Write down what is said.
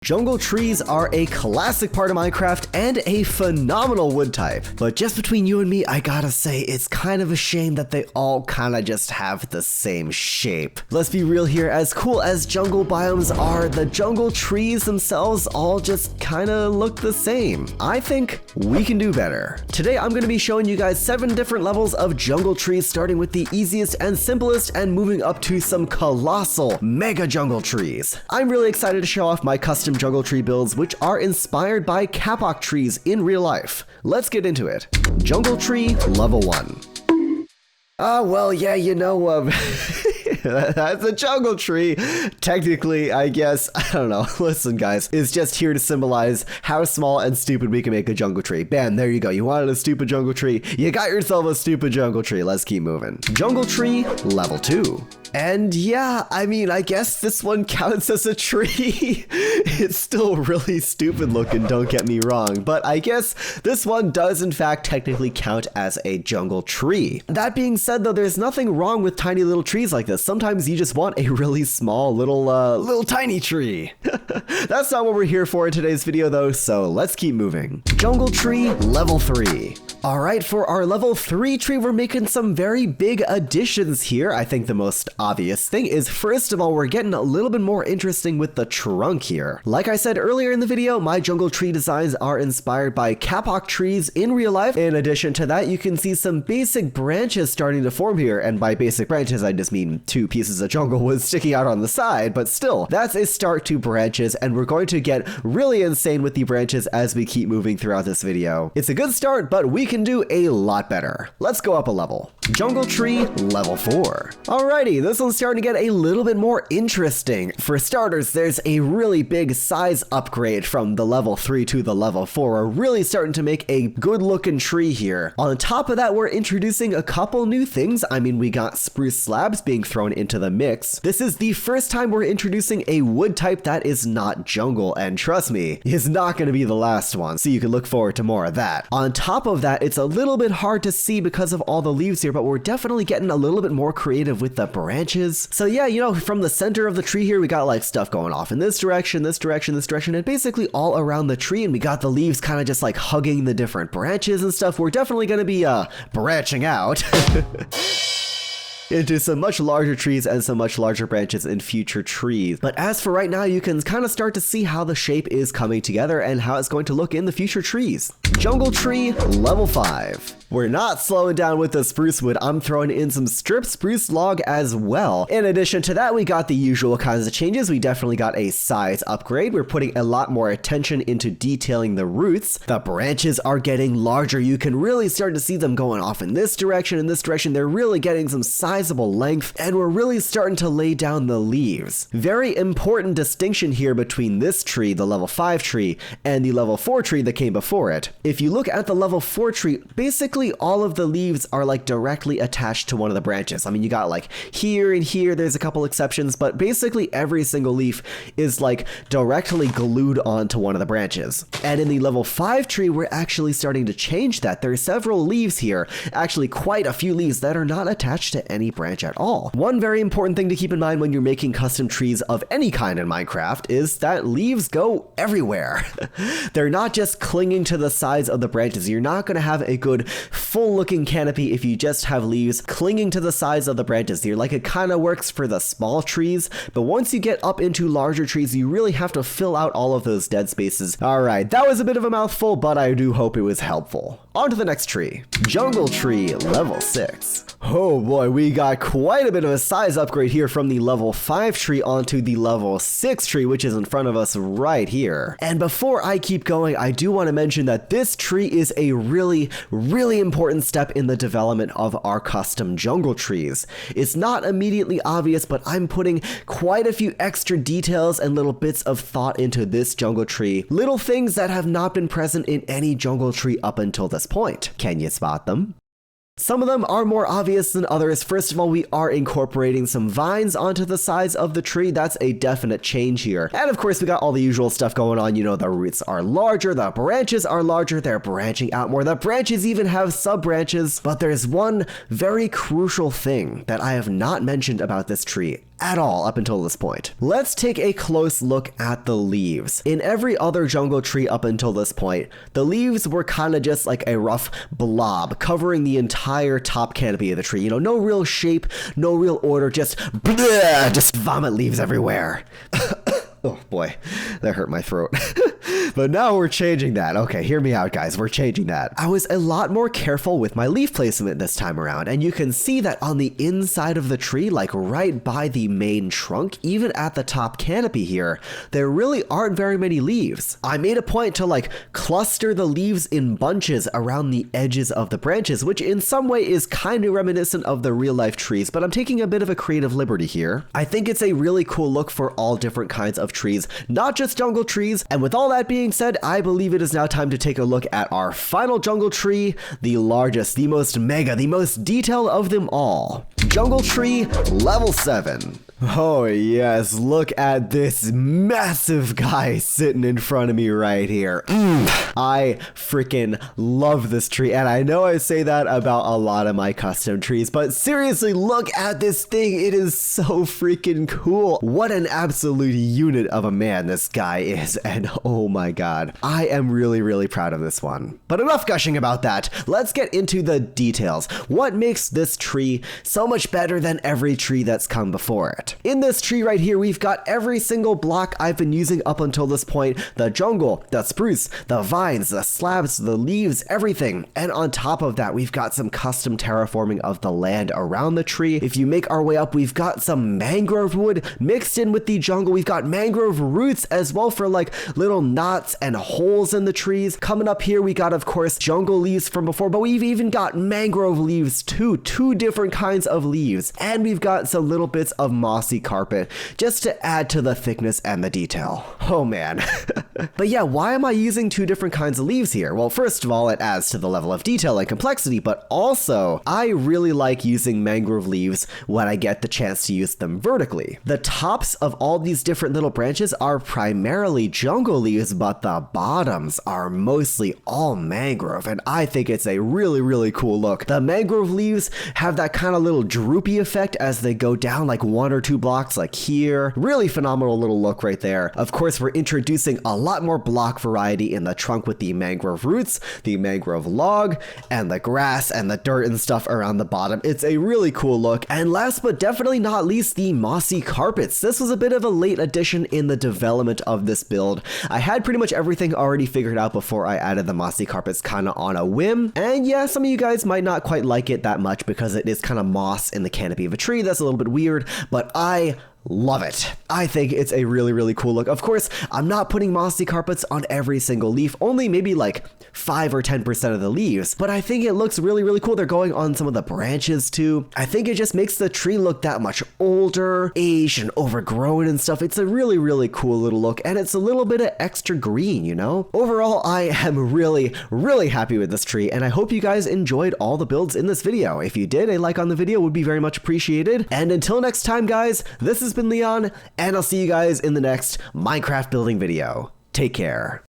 Jungle trees are a classic part of Minecraft and a phenomenal wood type. But just between you and me, I gotta say, it's kind of a shame that they all kinda just have the same shape. Let's be real here, as cool as jungle biomes are, the jungle trees themselves all just kinda look the same. I think we can do better. Today I'm gonna be showing you guys 7 different levels of jungle trees, starting with the easiest and simplest and moving up to some colossal mega jungle trees. I'm really excited to show off my custom jungle tree builds, which are inspired by kapok trees in real life. Let's get into it. Jungle tree level 1. Well, yeah, that's a jungle tree. Technically, I guess, I don't know. Listen, guys, it's just here to symbolize how small and stupid we can make a jungle tree. Bam, there you go. You wanted a stupid jungle tree? You got yourself a stupid jungle tree. Let's keep moving. Jungle tree level 2. And yeah, I mean, I guess this one counts as a tree. It's still really stupid looking, don't get me wrong, but I guess this one does in fact technically count as a jungle tree. That being said though, there's nothing wrong with tiny little trees like this. Sometimes you just want a really small little tiny tree. That's not what we're here for in today's video though, so let's keep moving. Jungle tree level 3. Alright, for our level 3 tree, we're making some very big additions here. I think the most obvious thing is, first of all, we're getting a little bit more interesting with the trunk here. Like I said earlier in the video, my jungle tree designs are inspired by kapok trees in real life. In addition to that, you can see some basic branches starting to form here, and by basic branches, I just mean 2 pieces of jungle wood sticking out on the side, but still, that's a start to branches, and we're going to get really insane with the branches as we keep moving throughout this video. It's a good start, but we can do a lot better. Let's go up a level. Jungle tree level 4. Alrighty, this one's starting to get a little bit more interesting. For starters, there's a really big size upgrade from the level 3 to the level 4. We're really starting to make a good looking tree here. On top of that, we're introducing a couple new things. I mean, we got spruce slabs being thrown into the mix. This is the first time we're introducing a wood type that is not jungle, and trust me, it's not going to be the last one, so you can look forward to more of that. On top of that, it's a little bit hard to see because of all the leaves here, but we're definitely getting a little bit more creative with the branches. So yeah, from the center of the tree here, we got like stuff going off in this direction, this direction, this direction, and basically all around the tree, and we got the leaves kind of just like hugging the different branches and stuff. We're definitely going to be branching out into some much larger trees and some much larger branches in future trees. But as for right now, you can kind of start to see how the shape is coming together and how it's going to look in the future trees. Jungle tree level 5. We're not slowing down with the spruce wood. I'm throwing in some stripped spruce log as well. In addition to that, we got the usual kinds of changes. We definitely got a size upgrade. We're putting a lot more attention into detailing the roots. The branches are getting larger. You can really start to see them going off in this direction, in this direction. They're really getting some sizable length, and we're really starting to lay down the leaves. Very important distinction here between this tree, the level 5 tree, and the level 4 tree that came before it. If you look at the level 4 tree, basically all of the leaves are like directly attached to one of the branches. I mean, you got like here and here, there's a couple exceptions, but basically every single leaf is like directly glued onto one of the branches. And in the level 5 tree, we're actually starting to change that. There are several leaves here, actually quite a few leaves that are not attached to any branch at all. One very important thing to keep in mind when you're making custom trees of any kind in Minecraft is that leaves go everywhere. They're not just clinging to the sides of the branches. You're not going to have a good full looking canopy if you just have leaves clinging to the sides of the branches here. Like, it kind of works for the small trees, but once you get up into larger trees, you really have to fill out all of those dead spaces. Alright, that was a bit of a mouthful, but I do hope it was helpful. On to the next tree. Jungle tree level 6. Oh boy, we got quite a bit of a size upgrade here from the level 5 tree onto the level 6 tree, which is in front of us right here. And before I keep going, I do want to mention that this tree is a really important step in the development of our custom jungle trees. It's not immediately obvious, but I'm putting quite a few extra details and little bits of thought into this jungle tree. Little things that have not been present in any jungle tree up until this point. Can you spot them? Some of them are more obvious than others. First of all, we are incorporating some vines onto the sides of the tree. That's a definite change here. And of course, we got all the usual stuff going on. The roots are larger, the branches are larger, they're branching out more. The branches even have sub-branches. But there's one very crucial thing that I have not mentioned about this tree at all up until this point. Let's take a close look at the leaves. In every other jungle tree up until this point, the leaves were kind of just like a rough blob covering the entire top canopy of the tree. You know, no real shape, no real order, just bleh, just vomit leaves everywhere. Oh boy, that hurt my throat. But now we're changing that. Okay, hear me out, guys. We're changing that. I was a lot more careful with my leaf placement this time around, and you can see that on the inside of the tree, like right by the main trunk, even at the top canopy here, there really aren't very many leaves. I made a point to like cluster the leaves in bunches around the edges of the branches, which in some way is kind of reminiscent of the real life trees, but I'm taking a bit of a creative liberty here. I think it's a really cool look for all different kinds of trees, not just jungle trees. And with all that being said, I believe it is now time to take a look at our final jungle tree, the largest, the most mega, the most detailed of them all. Jungle tree level 7. Oh yes, look at this massive guy sitting in front of me right here. I freaking love this tree, and I know I say that about a lot of my custom trees, but seriously, look at this thing. It is so freaking cool. What an absolute unit of a man this guy is, and oh my god, I am really proud of this one. But enough gushing about that. Let's get into the details. What makes this tree so much better than every tree that's come before it? In this tree right here, we've got every single block I've been using up until this point. The jungle, the spruce, the vines, the slabs, the leaves, everything. And on top of that, we've got some custom terraforming of the land around the tree. If you make our way up, we've got some mangrove wood mixed in with the jungle. We've got mangrove roots as well for like little knots and holes in the trees. Coming up here, we got, of course, jungle leaves from before, but we've even got mangrove leaves too. 2 different kinds of leaves. And we've got some little bits of mossy carpet just to add to the thickness and the detail. Oh man. But yeah, why am I using 2 different kinds of leaves here? Well, first of all, it adds to the level of detail and complexity, but also I really like using mangrove leaves when I get the chance to use them vertically. The tops of all these different little branches are primarily jungle leaves, but the bottoms are mostly all mangrove, and I think it's a really cool look. The mangrove leaves have that kind of little droopy effect as they go down like 1 or 2 blocks like here. Really phenomenal little look right there. Of course, we're introducing a lot more block variety in the trunk with the mangrove roots, the mangrove log, and the grass and the dirt and stuff around the bottom. It's a really cool look. And last but definitely not least, the mossy carpets. This was a bit of a late addition in the development of this build. I had pretty much everything already figured out before I added the mossy carpets kind of on a whim. And yeah, some of you guys might not quite like it that much because it is kind of moss in the canopy of a tree. That's a little bit weird, but I love it. I think it's a really cool look. Of course, I'm not putting mossy carpets on every single leaf, only maybe like 5 or 10% of the leaves, but I think it looks really cool. They're going on some of the branches too. I think it just makes the tree look that much older, aged, and overgrown and stuff. It's a really cool little look, and it's a little bit of extra green, you know? Overall, I am really happy with this tree, and I hope you guys enjoyed all the builds in this video. If you did, a like on the video would be very much appreciated. And until next time, guys, this has been Leon, and I'll see you guys in the next Minecraft building video. Take care.